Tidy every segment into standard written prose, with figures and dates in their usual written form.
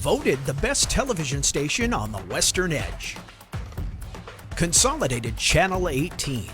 voted the best television station on the Western Edge. Consolidated Channel 18.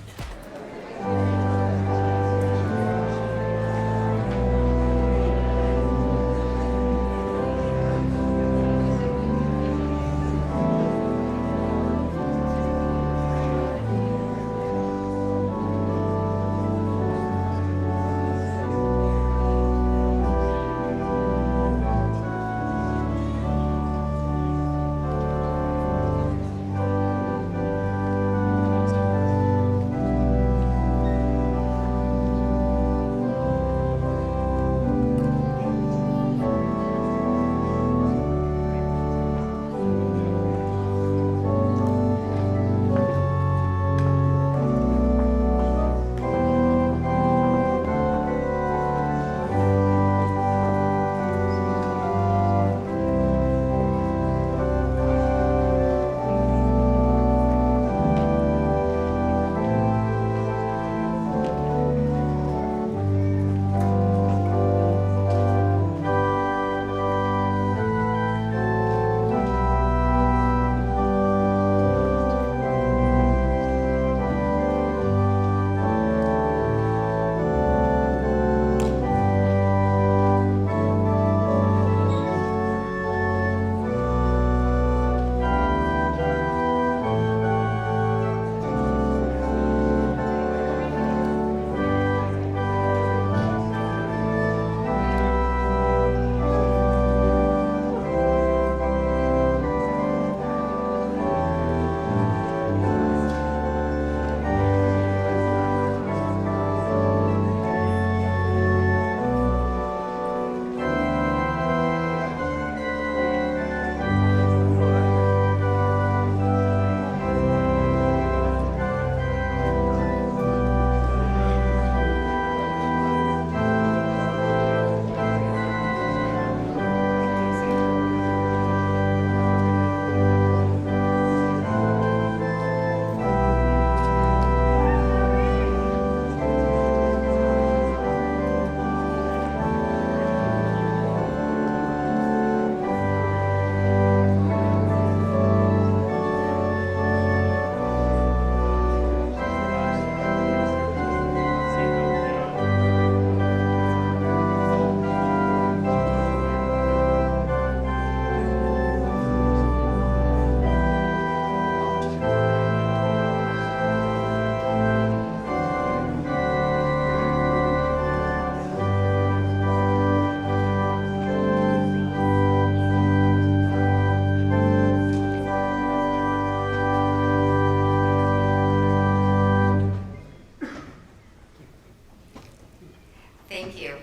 Thank you.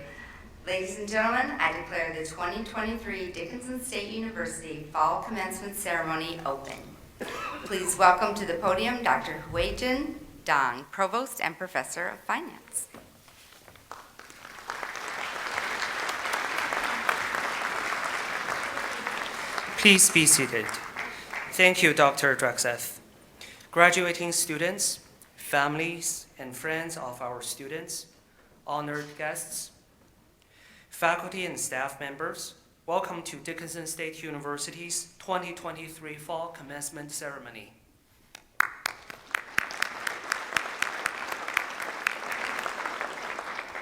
Ladies and gentlemen, I declare the 2023 Dickinson State University Fall Commencement Ceremony open. Please welcome to the podium Dr. Huijin Dong, Provost and Professor of Finance. Please be seated. Thank you, Dr. Drexeth. Graduating students, families, and friends of our students, honored guests, faculty and staff members, welcome to Dickinson State University's 2023 Fall Commencement Ceremony.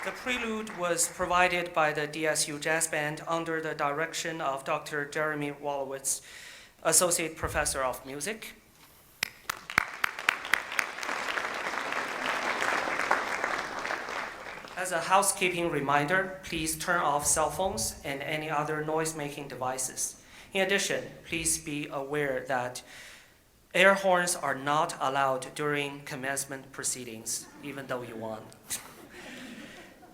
The prelude was provided by the DSU Jazz Band under the direction of Dr. Jeremy Wolowitz, Associate Professor of Music. As a housekeeping reminder, please turn off cell phones and any other noise-making devices. In addition, please be aware that air horns are not allowed during commencement proceedings, even though you want.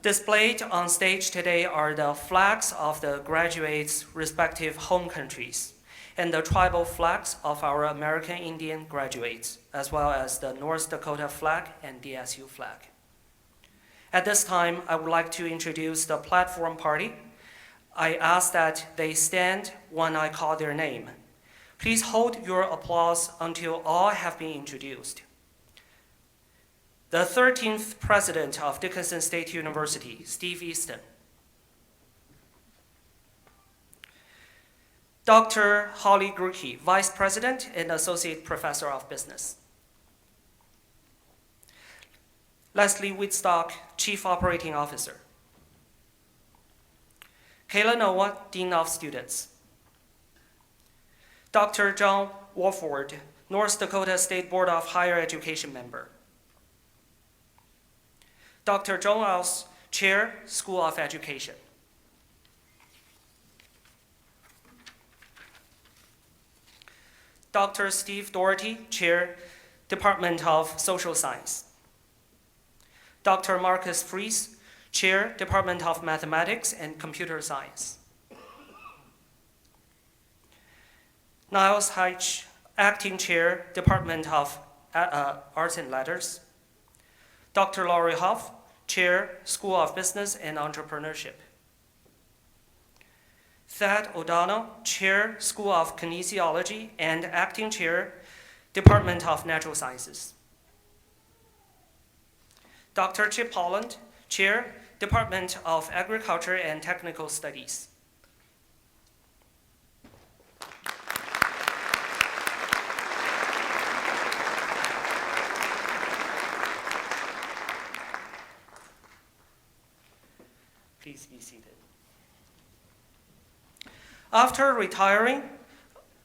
Displayed on stage today are the flags of the graduates' respective home countries and the tribal flags of our American Indian graduates, as well as the North Dakota flag and DSU flag. At this time, I would like to introduce the platform party. I ask that they stand when I call their name. Please hold your applause until all have been introduced. The 13th President of Dickinson State University, Steve Easton. Dr. Holly Grucke, Vice President and Associate Professor of Business. Leslie Whitstock, Chief Operating Officer. Kayla Noah, Dean of Students. Dr. John Warford, North Dakota State Board of Higher Education member. Dr. Joan Rouse, Chair, School of Education. Dr. Steve Doherty, Chair, Department of Social Science. Dr. Marcus Fries, Chair, Department of Mathematics and Computer Science. Niles Heitch, Acting Chair, Department of Arts and Letters. Dr. Laurie Hoff, Chair, School of Business and Entrepreneurship. Thad O'Donnell, Chair, School of Kinesiology and Acting Chair, Department of Natural Sciences. Dr. Chip Holland, Chair, Department of Agriculture and Technical Studies. Please be seated. After retiring,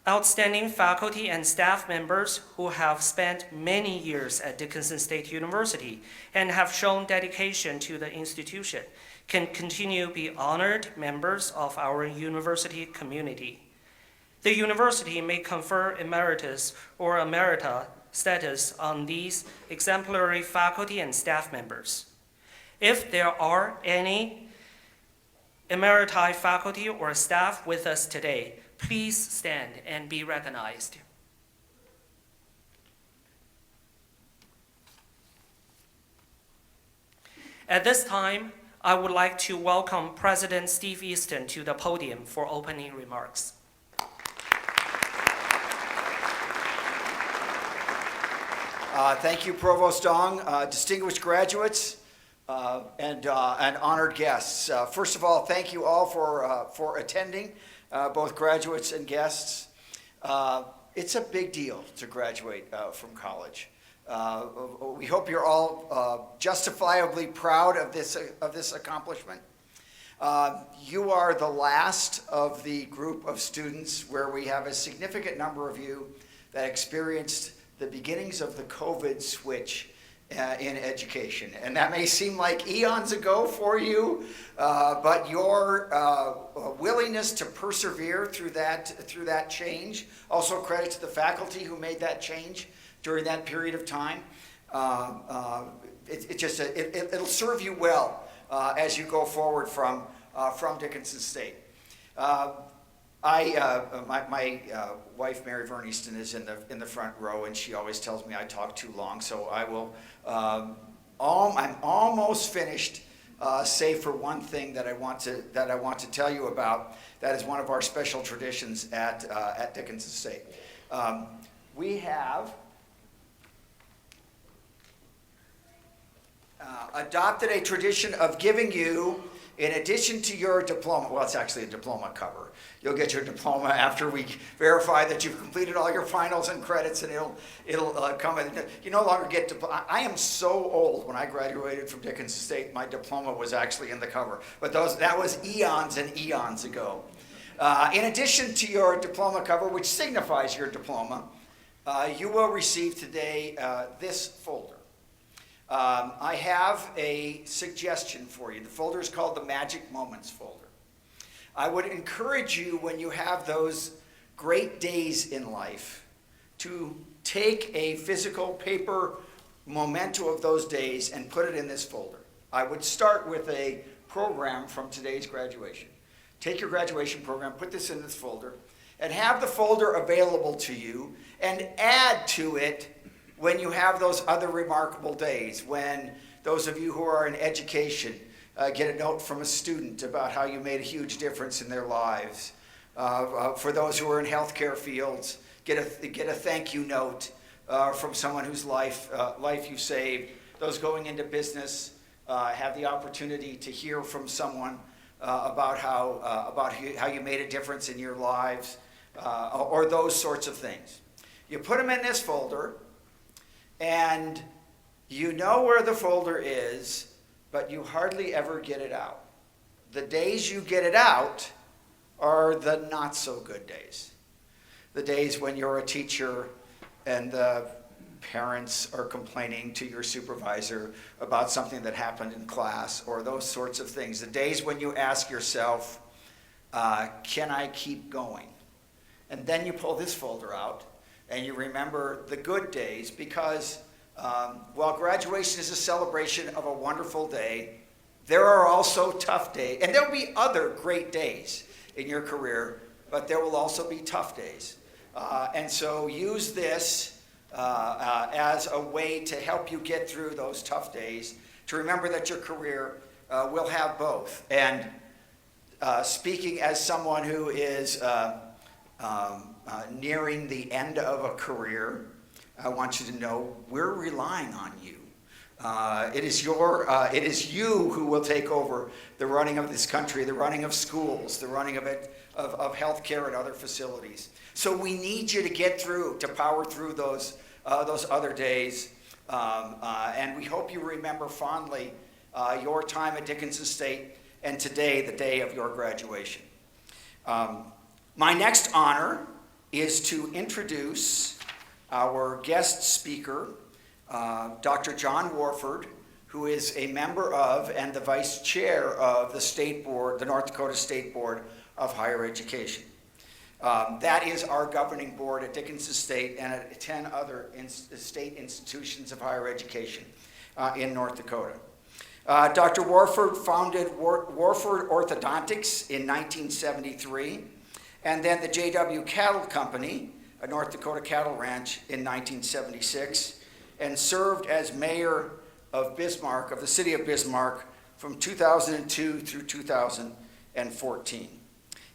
outstanding faculty and staff members who have spent many years at Dickinson State University and have shown dedication to the institution can continue to be honored members of our university community. The university may confer emeritus or emerita status on these exemplary faculty and staff members. If there are any emeriti faculty or staff with us today, please stand and be recognized. At this time, I would like to welcome President Steve Easton to the podium for opening remarks. Thank you, Provost Dong, distinguished graduates, and honored guests. First of all, thank you all for attending, both graduates and guests. It's a big deal to graduate from college. We hope you're all justifiably proud of this accomplishment. You are the last of the group of students where we have a significant number of you that experienced the beginnings of the COVID switch in education. And that may seem like eons ago for you, but your willingness to persevere through that change, also credit to the faculty who made that change during that period of time. It'll serve you well as you go forward from Dickinson State. My wife, Mary Vern Easton, is in the front row, and she always tells me I talk too long, so I will. I'm almost finished, save for one thing that I want to tell you about. That is one of our special traditions at Dickinson State. We have adopted a tradition of giving you, in addition to your diploma, well, it's actually a diploma cover. You'll get your diploma after we verify that you've completed all your finals and credits, and it'll come in. You no longer get diploma. I am so old. When I graduated from Dickinson State, my diploma was actually in the cover. But that was eons and eons ago. In addition to your diploma cover, which signifies your diploma, you will receive today this folder. I have a suggestion for you. The folder is called the Magic Moments folder. I would encourage you, when you have those great days in life, to take a physical paper memento of those days and put it in this folder. I would start with a program from today's graduation. Take your graduation program, put this in this folder, and have the folder available to you, and add to it when you have those other remarkable days, when those of you who are in education get a note from a student about how you made a huge difference in their lives. For those who are in healthcare fields, get a thank you note from someone whose life you saved. Those going into business have the opportunity to hear from someone about how you made a difference in your lives. or those sorts of things. You put them in this folder, and you know where the folder is, but you hardly ever get it out. The days you get it out are the not so good days. The days when you're a teacher and the parents are complaining to your supervisor about something that happened in class, or those sorts of things. The days when you ask yourself, can I keep going? And then you pull this folder out and you remember the good days, because while graduation is a celebration of a wonderful day, there are also tough days. And there'll be other great days in your career, but there will also be tough days. And so use this as a way to help you get through those tough days, to remember that your career will have both. And speaking as someone who is nearing the end of a career, I want you to know we're relying on you. It is you who will take over the running of this country, the running of schools, the running of healthcare and other facilities. So we need you to get through, to power through those other days. And we hope you remember fondly your time at Dickinson State, and today, the day of your graduation. My next honor is to introduce our guest speaker, Dr. John Warford, who is a member of and the vice chair of the state board, the North Dakota State Board of Higher Education. That is our governing board at Dickinson State and at 10 other state institutions of higher education in North Dakota. Dr. Warford founded Warford Orthodontics in 1973, and then the J.W. Cattle Company, a North Dakota cattle ranch, in 1976, and served as mayor of Bismarck, of the city of Bismarck, from 2002 through 2014.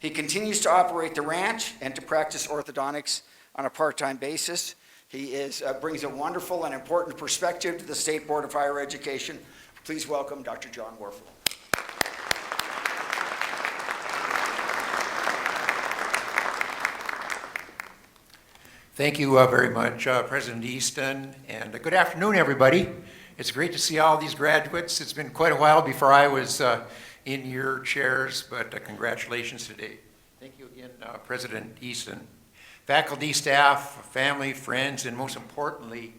He continues to operate the ranch and to practice orthodontics on a part-time basis. He brings a wonderful and important perspective to the State Board of Higher Education. Please welcome Dr. John Warford. Thank you very much, President Easton, and good afternoon, everybody. It's great to see all these graduates. It's been quite a while before I was in your chairs, but congratulations today. Thank you again, President Easton. Faculty, staff, family, friends, and most importantly,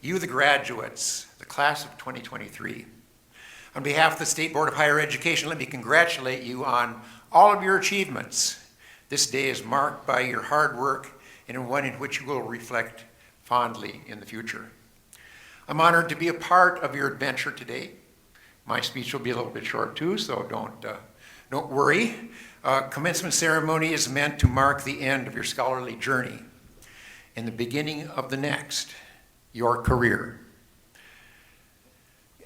you, the graduates, the class of 2023. On behalf of the State Board of Higher Education, let me congratulate you on all of your achievements. This day is marked by your hard work and one in which you will reflect fondly in the future. I'm honored to be a part of your adventure today. My speech will be a little bit short too, so don't worry. Commencement ceremony is meant to mark the end of your scholarly journey and the beginning of the next, your career,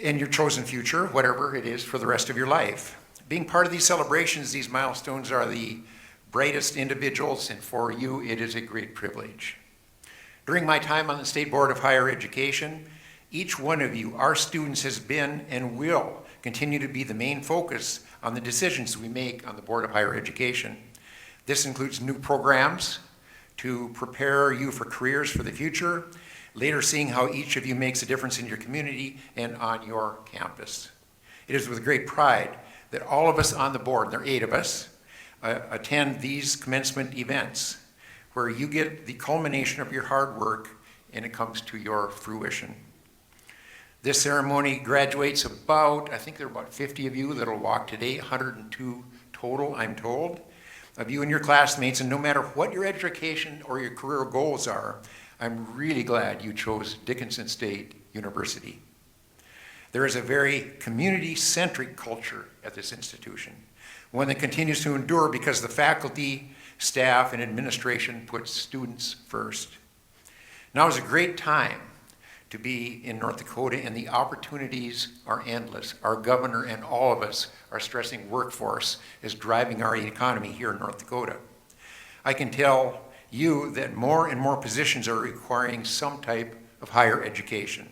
and your chosen future, whatever it is for the rest of your life. Being part of these celebrations, these milestones are the brightest individuals, and for you, it is a great privilege. During my time on the State Board of Higher Education, each one of you, our students, has been and will continue to be the main focus on the decisions we make on the Board of Higher Education. This includes new programs to prepare you for careers for the future, later seeing how each of you makes a difference in your community and on your campus. It is with great pride that all of us on the board, there are 8 of us, attend these commencement events where you get the culmination of your hard work and it comes to your fruition. This ceremony graduates about, I think there are about 50 of you that will walk today, 102 total, I'm told, of you and your classmates, and no matter what your education or your career goals are, I'm really glad you chose Dickinson State University. There is a very community-centric culture at this institution, one that continues to endure because the faculty, staff, and administration put students first. Now is a great time to be in North Dakota, and the opportunities are endless. Our governor and all of us are stressing workforce is driving our economy here in North Dakota. I can tell you that more and more positions are requiring some type of higher education,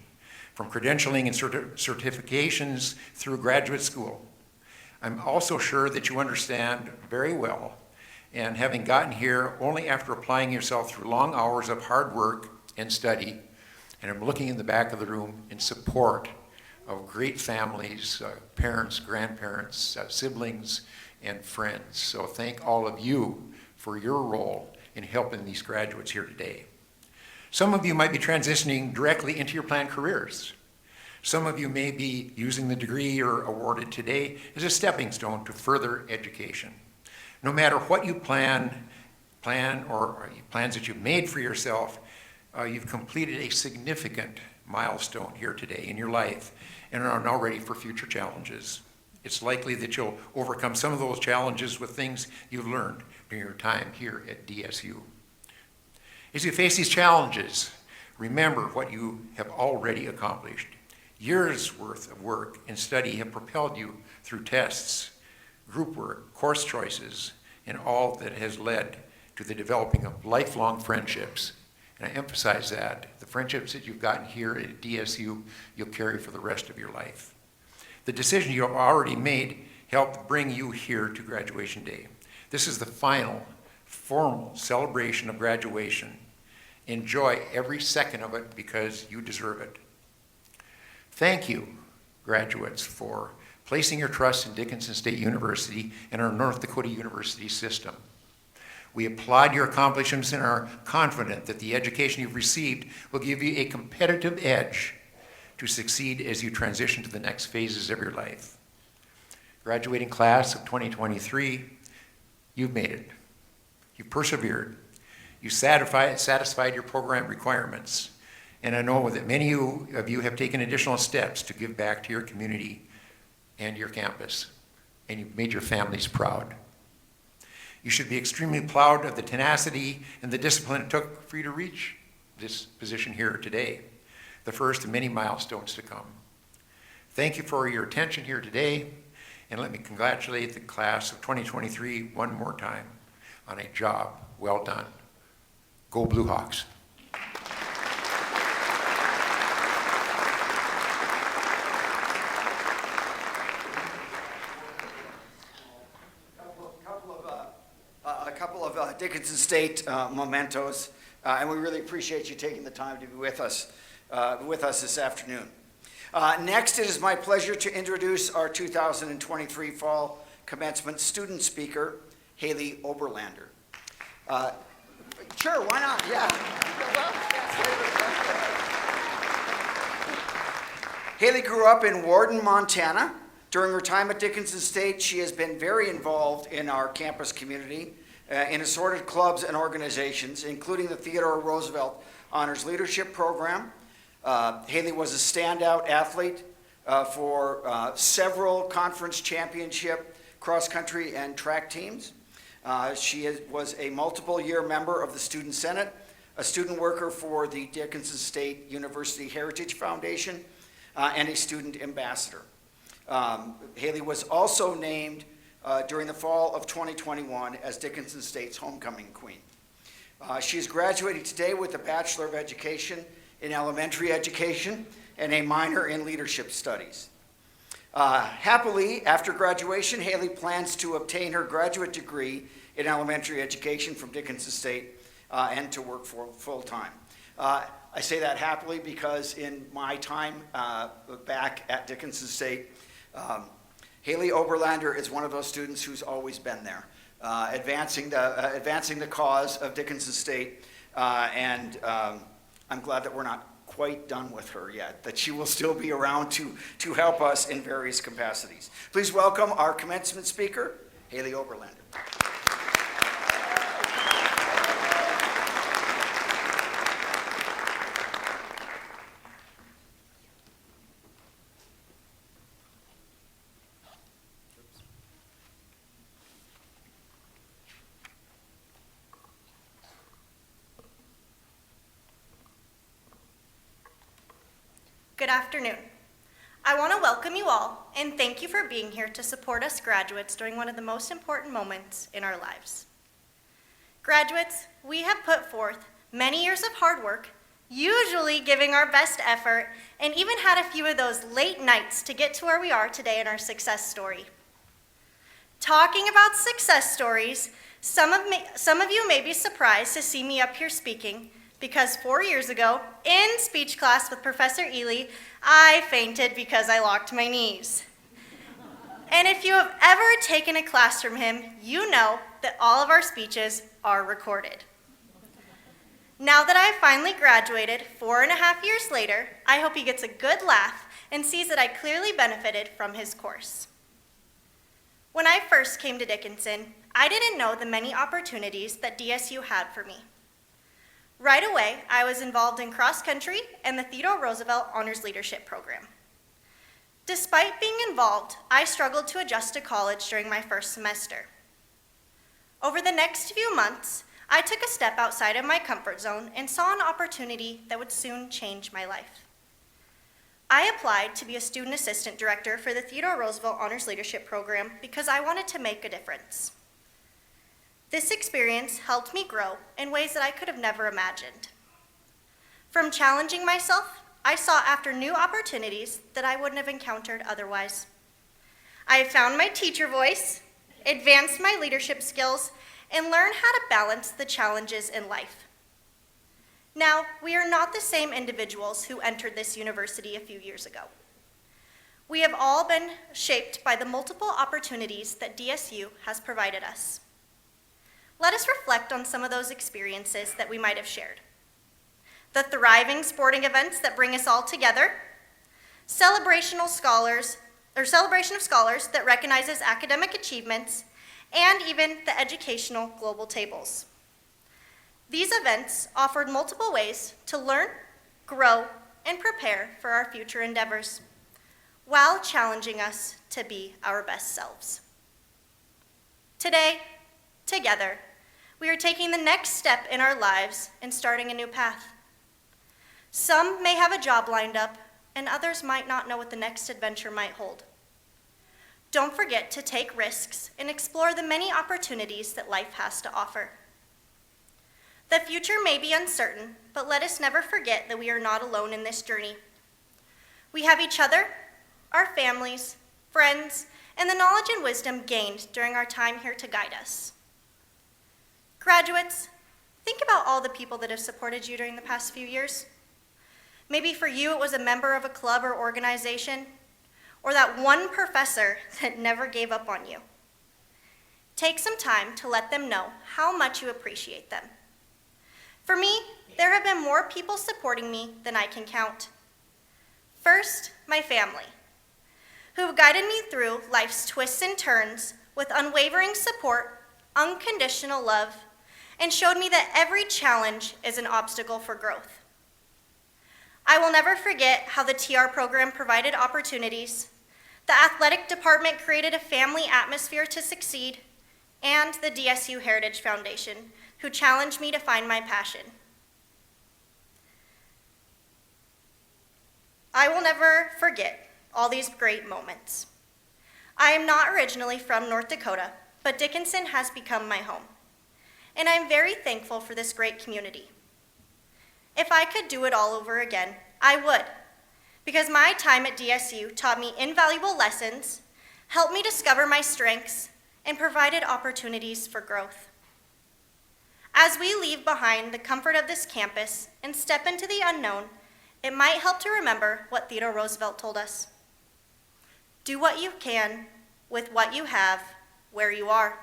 from credentialing and certifications through graduate school. I'm also sure that you understand very well and having gotten here only after applying yourself through long hours of hard work and study. And I'm looking in the back of the room in support of great families, parents, grandparents, siblings, and friends. So thank all of you for your role in helping these graduates here today. Some of you might be transitioning directly into your planned careers. Some of you may be using the degree you're awarded today as a stepping stone to further education. No matter what you plan or plans that you've made for yourself, you've completed a significant milestone here today in your life and are now ready for future challenges. It's likely that you'll overcome some of those challenges with things you've learned during your time here at DSU. As you face these challenges, remember what you have already accomplished. Years worth of work and study have propelled you through tests, group work, course choices, and all that has led to the developing of lifelong friendships. And I emphasize that, the friendships that you've gotten here at DSU, you'll carry for the rest of your life. The decision you have already made helped bring you here to graduation day. This is the final, formal celebration of graduation. Enjoy every second of it because you deserve it. Thank you, graduates, for placing your trust in Dickinson State University and our North Dakota University system. We applaud your accomplishments and are confident that the education you've received will give you a competitive edge to succeed as you transition to the next phases of your life. Graduating class of 2023, you've made it. You've persevered. You satisfied your program requirements. And I know that many of you have taken additional steps to give back to your community and your campus, and you've made your families proud. You should be extremely proud of the tenacity and the discipline it took for you to reach this position here today, the first of many milestones to come. Thank you for your attention here today, and let me congratulate the class of 2023 one more time on a job well done. Go Blue Hawks. A couple of Dickinson State mementos, and we really appreciate you taking the time to be with us this afternoon. Next, it is my pleasure to introduce our 2023 Fall Commencement student speaker, Haley Oberlander. Sure, why not? Yeah. Haley grew up in Warden, Montana. During her time at Dickinson State, she has been very involved in our campus community in assorted clubs and organizations, including the Theodore Roosevelt Honors Leadership Program. Haley was a standout athlete for several conference championship cross-country and track teams. She was a multiple-year member of the Student Senate, a student worker for the Dickinson State University Heritage Foundation, and a student ambassador. Haley was also named during the fall of 2021 as Dickinson State's homecoming queen. She is graduating today with a Bachelor of Education in Elementary Education and a minor in Leadership Studies. Happily, after graduation, Haley plans to obtain her graduate degree in elementary education from Dickinson State and to work full-time. I say that happily because in my time back at Dickinson State, Haley Oberlander is one of those students who's always been there, advancing the cause of Dickinson State, and I'm glad that we're not quite done with her yet, that she will still be around to help us in various capacities. Please welcome our commencement speaker, Haley Oberlander. Good afternoon. I want to welcome you all and thank you for being here to support us graduates during one of the most important moments in our lives. Graduates, we have put forth many years of hard work, usually giving our best effort, and even had a few of those late nights to get to where we are today in our success story. Talking about success stories, Some of you may be surprised to see me up here speaking because 4 years ago, in speech class with Professor Ely, I fainted because I locked my knees. And if you have ever taken a class from him, you know that all of our speeches are recorded. Now that I have finally graduated 4.5 years later, I hope he gets a good laugh and sees that I clearly benefited from his course. When I first came to Dickinson, I didn't know the many opportunities that DSU had for me. Right away, I was involved in cross country and the Theodore Roosevelt Honors Leadership Program. Despite being involved, I struggled to adjust to college during my first semester. Over the next few months, I took a step outside of my comfort zone and saw an opportunity that would soon change my life. I applied to be a student assistant director for the Theodore Roosevelt Honors Leadership Program because I wanted to make a difference. This experience helped me grow in ways that I could have never imagined. From challenging myself, I sought after new opportunities that I wouldn't have encountered otherwise. I have found my teacher voice, advanced my leadership skills, and learned how to balance the challenges in life. Now, we are not the same individuals who entered this university a few years ago. We have all been shaped by the multiple opportunities that DSU has provided us. Let us reflect on some of those experiences that we might have shared. The thriving sporting events that bring us all together, celebration of scholars that recognizes academic achievements, and even the educational global tables. These events offered multiple ways to learn, grow, and prepare for our future endeavors, while challenging us to be our best selves. Today, together, we are taking the next step in our lives and starting a new path. Some may have a job lined up, and others might not know what the next adventure might hold. Don't forget to take risks and explore the many opportunities that life has to offer. The future may be uncertain, but let us never forget that we are not alone in this journey. We have each other, our families, friends, and the knowledge and wisdom gained during our time here to guide us. Graduates, think about all the people that have supported you during the past few years. Maybe for you it was a member of a club or organization, or that one professor that never gave up on you. Take some time to let them know how much you appreciate them. For me, there have been more people supporting me than I can count. First, my family, who have guided me through life's twists and turns with unwavering support, unconditional love, and showed me that every challenge is an obstacle for growth. I will never forget how the TR program provided opportunities, the athletic department created a family atmosphere to succeed, and the DSU Heritage Foundation, who challenged me to find my passion. I will never forget all these great moments. I am not originally from North Dakota, but Dickinson has become my home, and I'm very thankful for this great community. If I could do it all over again, I would, because my time at DSU taught me invaluable lessons, helped me discover my strengths, and provided opportunities for growth. As we leave behind the comfort of this campus and step into the unknown, it might help to remember what Theodore Roosevelt told us. Do what you can with what you have where you are.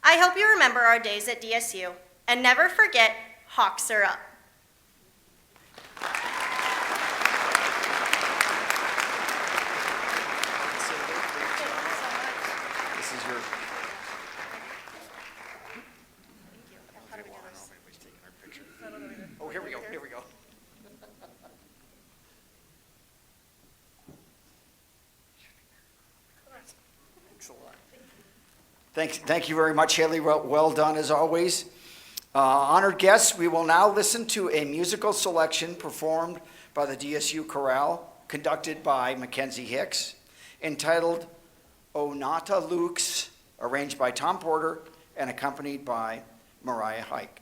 I hope you remember our days at DSU and never forget, Hawks are up. This is your. Oh, here we go. Here we go. Thank you very much, Haley. Well done as always. Honored guests, we will now listen to a musical selection performed by the DSU Chorale, conducted by Mackenzie Hicks, entitled O Nata Lux, arranged by Tom Porter and accompanied by Mariah Hike.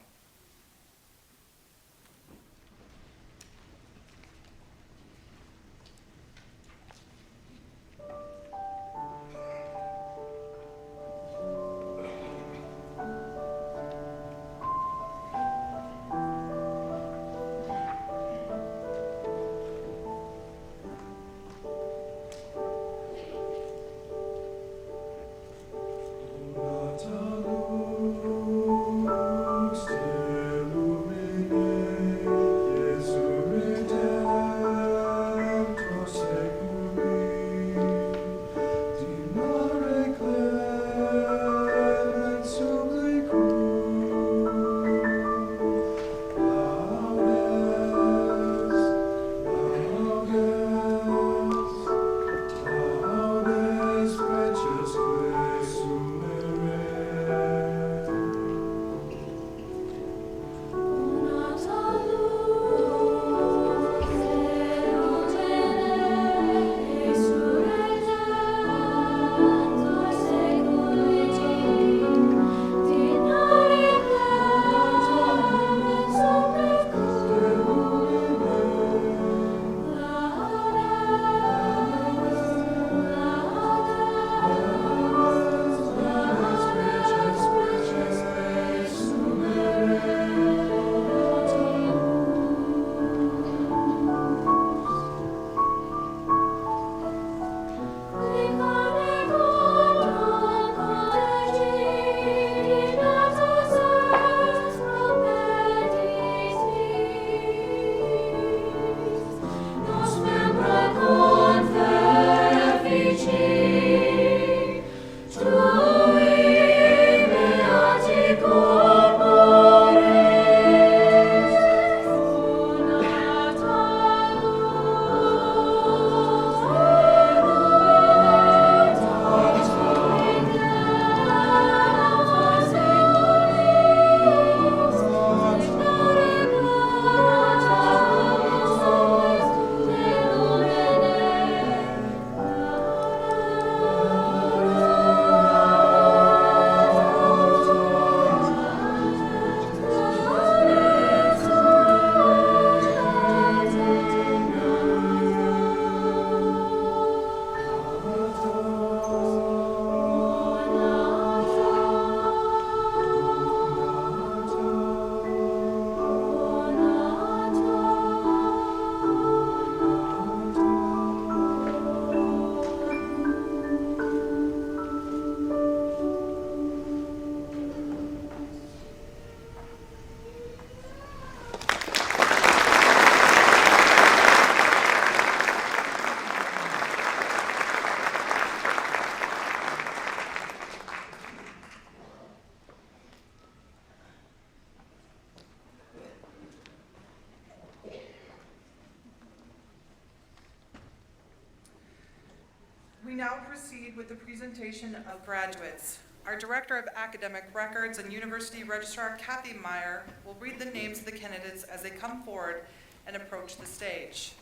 proceed with the presentation of graduates. Our Director of Academic Records and University Registrar, Kathy Meyer, will read the names of the candidates as they come forward and approach the stage.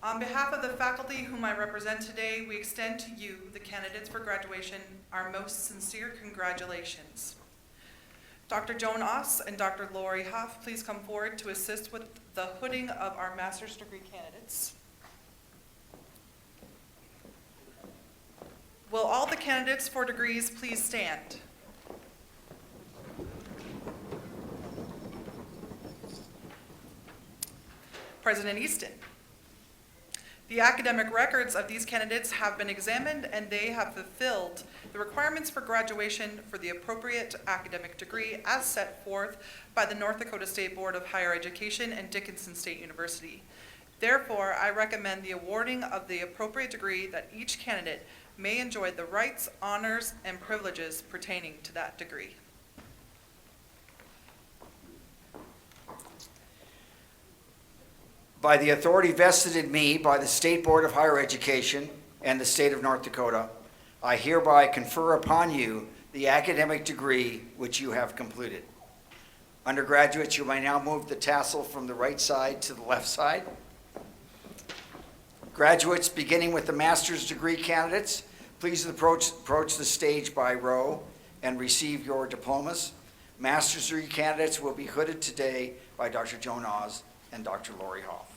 On behalf of the faculty whom I represent today, we extend to you, the candidates for graduation, our most sincere congratulations. Dr. Joan Oss and Dr. Lori Hoff, please come forward to assist with the hooding of our master's degree candidates. Will all the candidates for degrees please stand? President Easton. The academic records of these candidates have been examined and they have fulfilled the requirements for graduation for the appropriate academic degree as set forth by the North Dakota State Board of Higher Education and Dickinson State University. Therefore, I recommend the awarding of the appropriate degree that each candidate may enjoy the rights, honors, and privileges pertaining to that degree. By the authority vested in me by the State Board of Higher Education and the State of North Dakota, I hereby confer upon you the academic degree which you have completed. Undergraduates, you may now move the tassel from the right side to the left side. Graduates, beginning with the master's degree candidates, please approach the stage by row and receive your diplomas. Master's degree candidates will be hooded today by Dr. Joan Oz and Dr. Lori Hoff.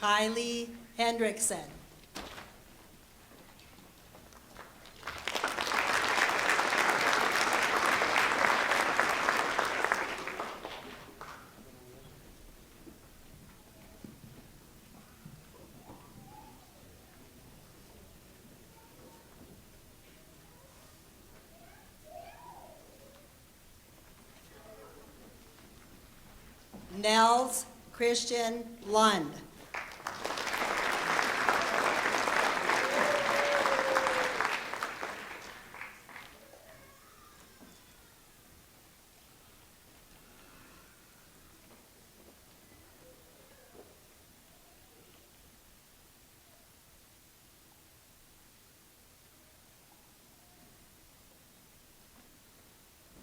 Kylie Hendrickson. Nels Christian Lund.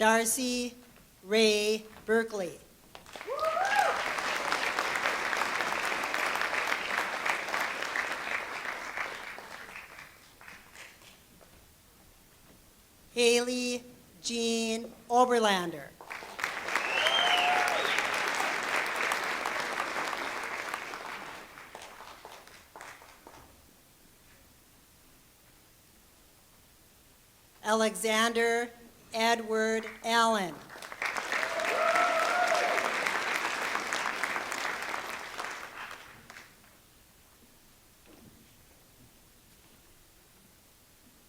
Darcy Ray Berkeley. Haley Jean Oberlander. Alexander Edward Allen.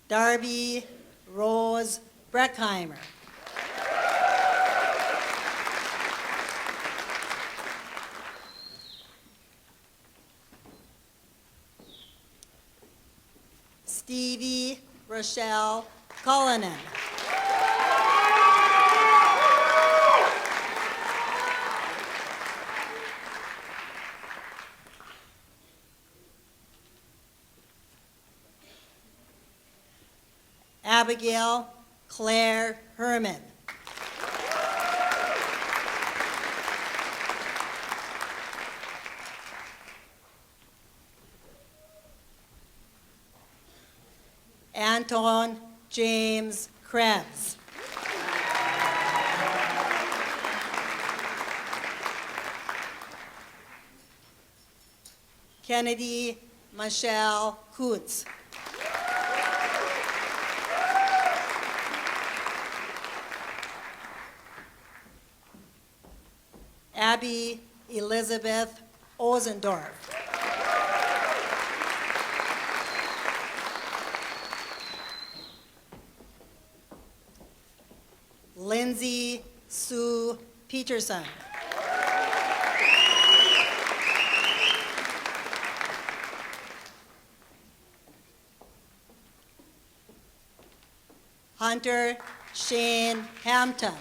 Darby Rose Breckheimer. Stevie Rochelle Cullinan. Abigail Claire Herman. Anton James Krebs. Kennedy Michelle Kutz. Abby Elizabeth Osendorf. Lindsay Sue Peterson. Hunter Shane Hampton.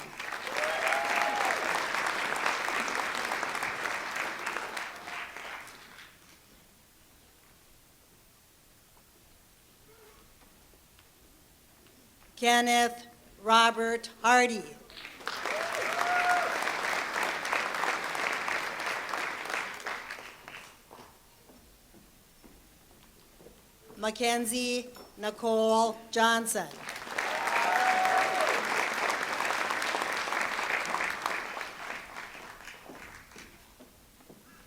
Kenneth Robert Hardy. Mackenzie Nicole Johnson.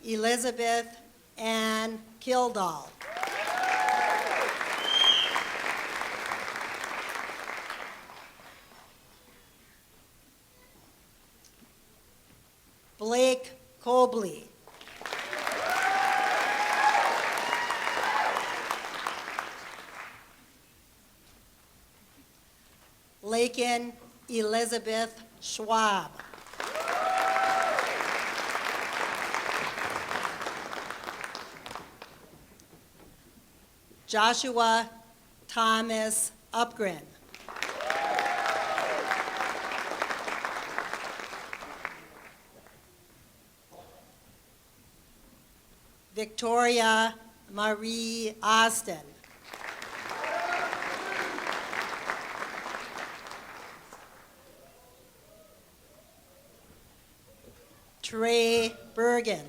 Elizabeth Ann Kildall. Blake Cobley. Lakin Elizabeth Schwab. Joshua Thomas Upgren. Victoria Marie Austin. Trey Bergen.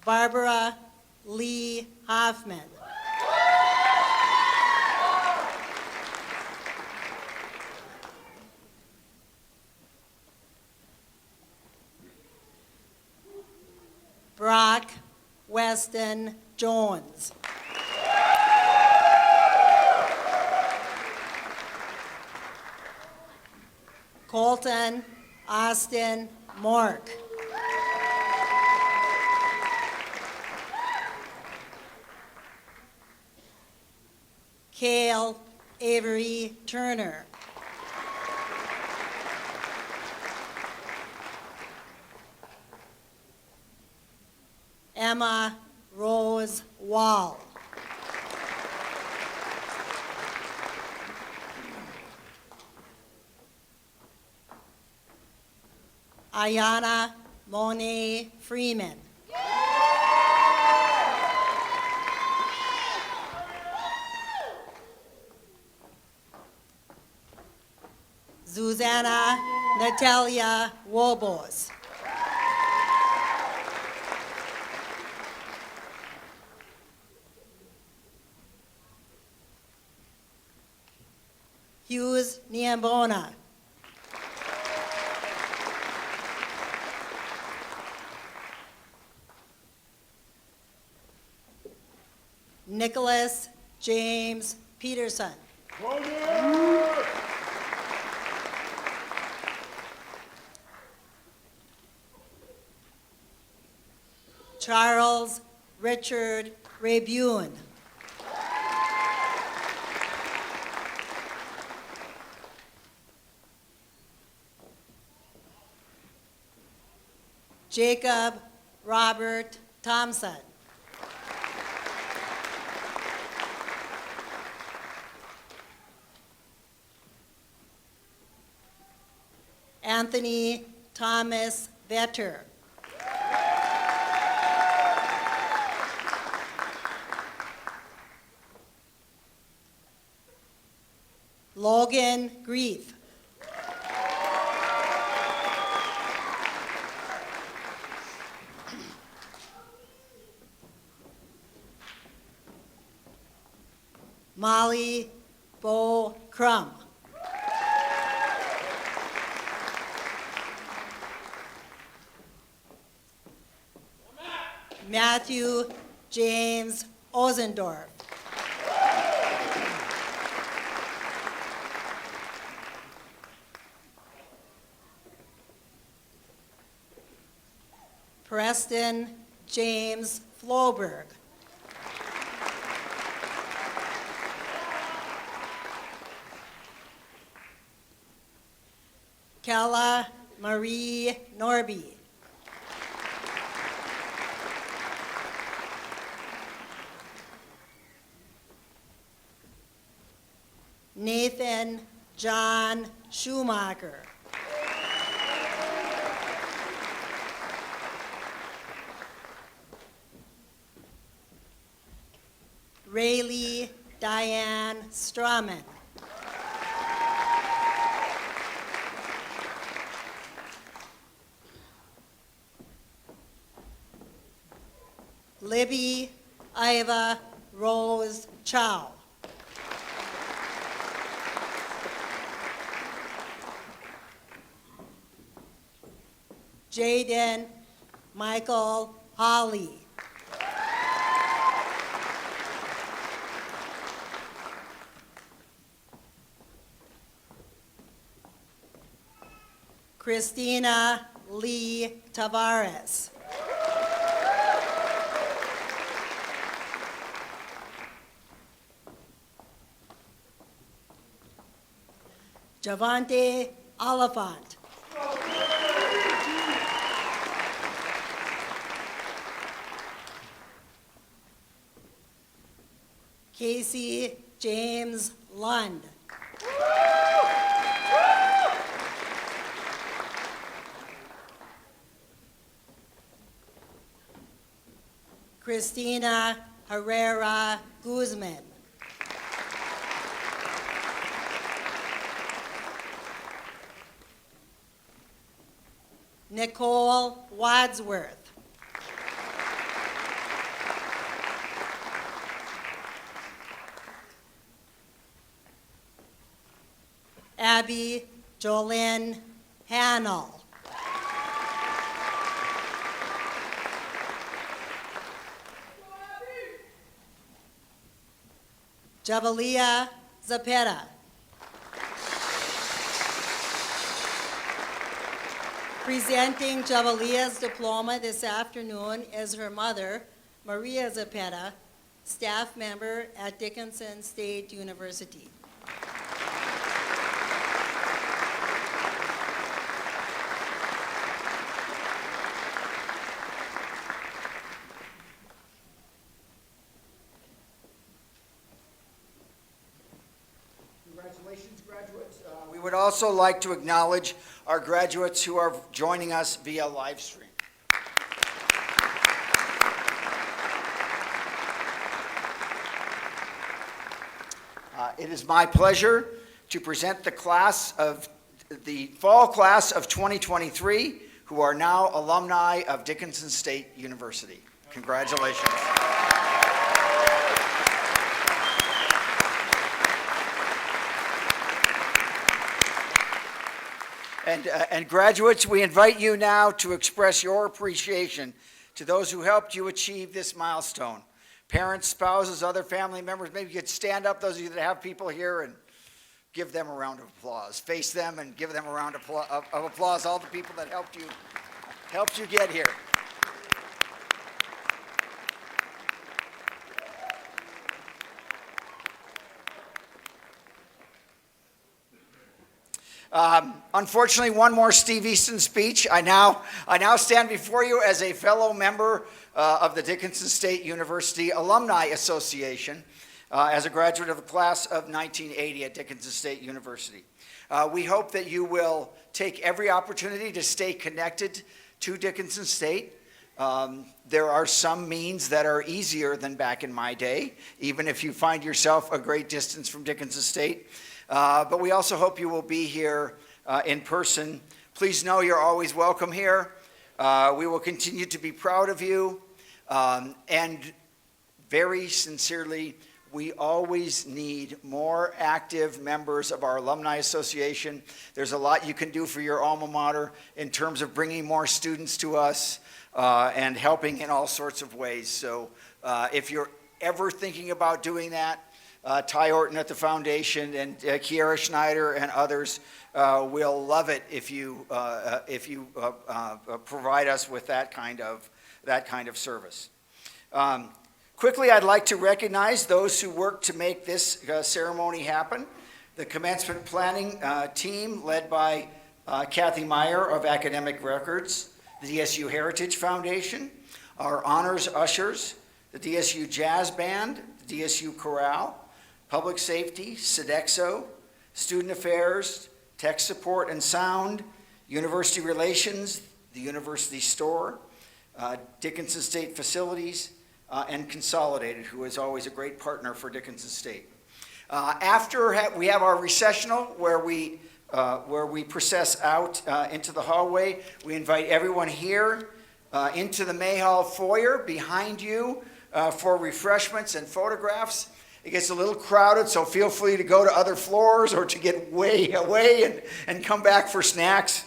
Barbara Lee Hoffman. Brock Weston Jones. Colton Austin Mork. Cale Avery Turner. Emma Rose Wall. Ayana Monet Freeman. Susanna Natalia Wobos. Hughes Niambona. Nicholas James Peterson. Charles Richard Rebune. Jacob Robert Thompson. Anthony Thomas Vetter. Logan Grief. Molly Bo Crum. Matthew James Ozendorf. Preston James Floberg. Kella Marie Norby. Nathan John Schumacher. Rayleigh Diane Strawman. Libby Iva Rose Chow. Jaden Michael Holly. Christina Lee Tavares. Javante Oliphant. Casey James Lund. Christina Herrera Guzman. Nicole Wadsworth. Abby Jolynn Hannell. Javalia Zapeta. Presenting Javalia's diploma this afternoon is her mother, Maria Zapeta, staff member at Dickinson State University. Congratulations, graduates. We would also like to acknowledge our graduates who are joining us via live stream. It is my pleasure to present the fall class of 2023, who are now alumni of Dickinson State University. Congratulations. And graduates, we invite you now to express your appreciation to those who helped you achieve this milestone. Parents, spouses, other family members, maybe you could stand up, those of you that have people here, and give them a round of applause. Face them and give them a round of applause, all the people that helped you get here. Unfortunately, one more Steve Easton speech. I now stand before you as a fellow member of the Dickinson State University Alumni Association, as a graduate of the class of 1980 at Dickinson State University. We hope that you will take every opportunity to stay connected to Dickinson State. There are some means that are easier than back in my day, even if you find yourself a great distance from Dickinson State. But we also hope you will be here in person. Please know you're always welcome here. We will continue to be proud of you. And very sincerely, we always need more active members of our Alumni Association. There's a lot you can do for your alma mater in terms of bringing more students to us and helping in all sorts of ways. So if you're ever thinking about doing that, Ty Orton at the foundation and Kiara Schneider and others will love it if you provide us with that kind of service. Quickly, I'd like to recognize those who worked to make this ceremony happen. The commencement planning team led by Kathy Meyer of Academic Records, the DSU Heritage Foundation, our honors ushers, the DSU Jazz Band, the DSU Chorale, Public Safety, Sodexo, Student Affairs, Tech Support and Sound, University Relations, the University Store, Dickinson State Facilities, and Consolidated, who is always a great partner for Dickinson State. After we have our recessional where we process out into the hallway, we invite everyone here into the May Hall foyer behind you for refreshments and photographs. It gets a little crowded, so feel free to go to other floors or to get way away and come back for snacks.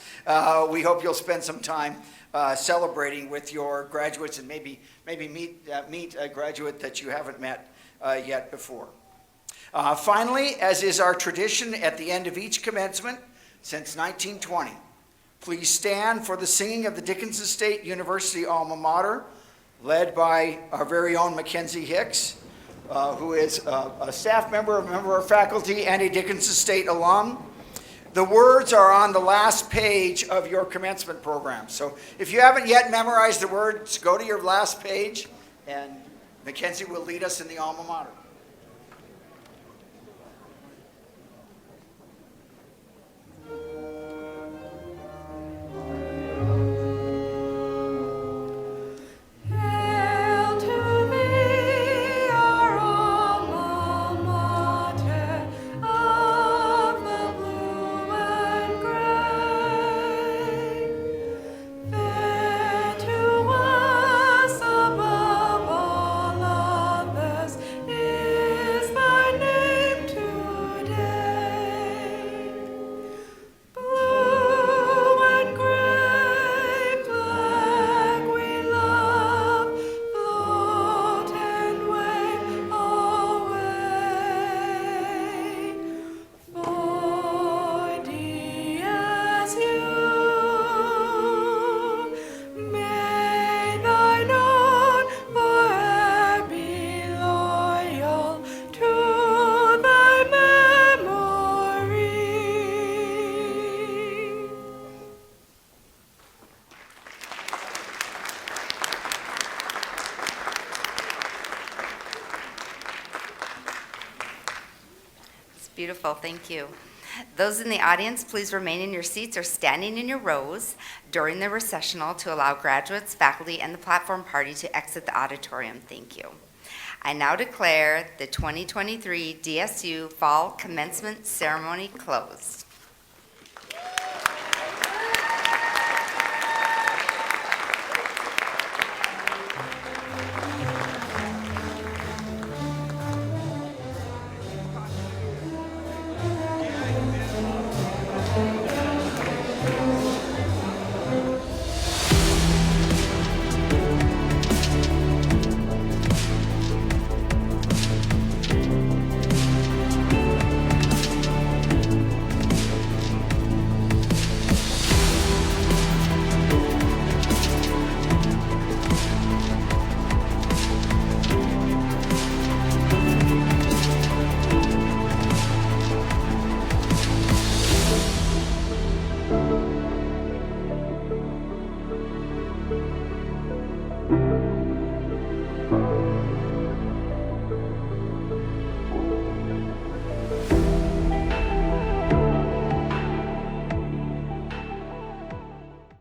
We hope you'll spend some time celebrating with your graduates and maybe meet a graduate that you haven't met yet before. Finally, as is our tradition at the end of each commencement since 1920, please stand for the singing of the Dickinson State University alma mater, led by our very own Mackenzie Hicks, who is a staff member, a member of faculty, and a Dickinson State alum. The words are on the last page of your commencement program. So if you haven't yet memorized the words, go to your last page, and Mackenzie will lead us in the alma mater. Beautiful, thank you. Those in the audience, please remain in your seats or standing in your rows during the recessional to allow graduates, faculty, and the platform party to exit the auditorium. Thank you. I now declare the 2023 DSU Fall Commencement Ceremony closed.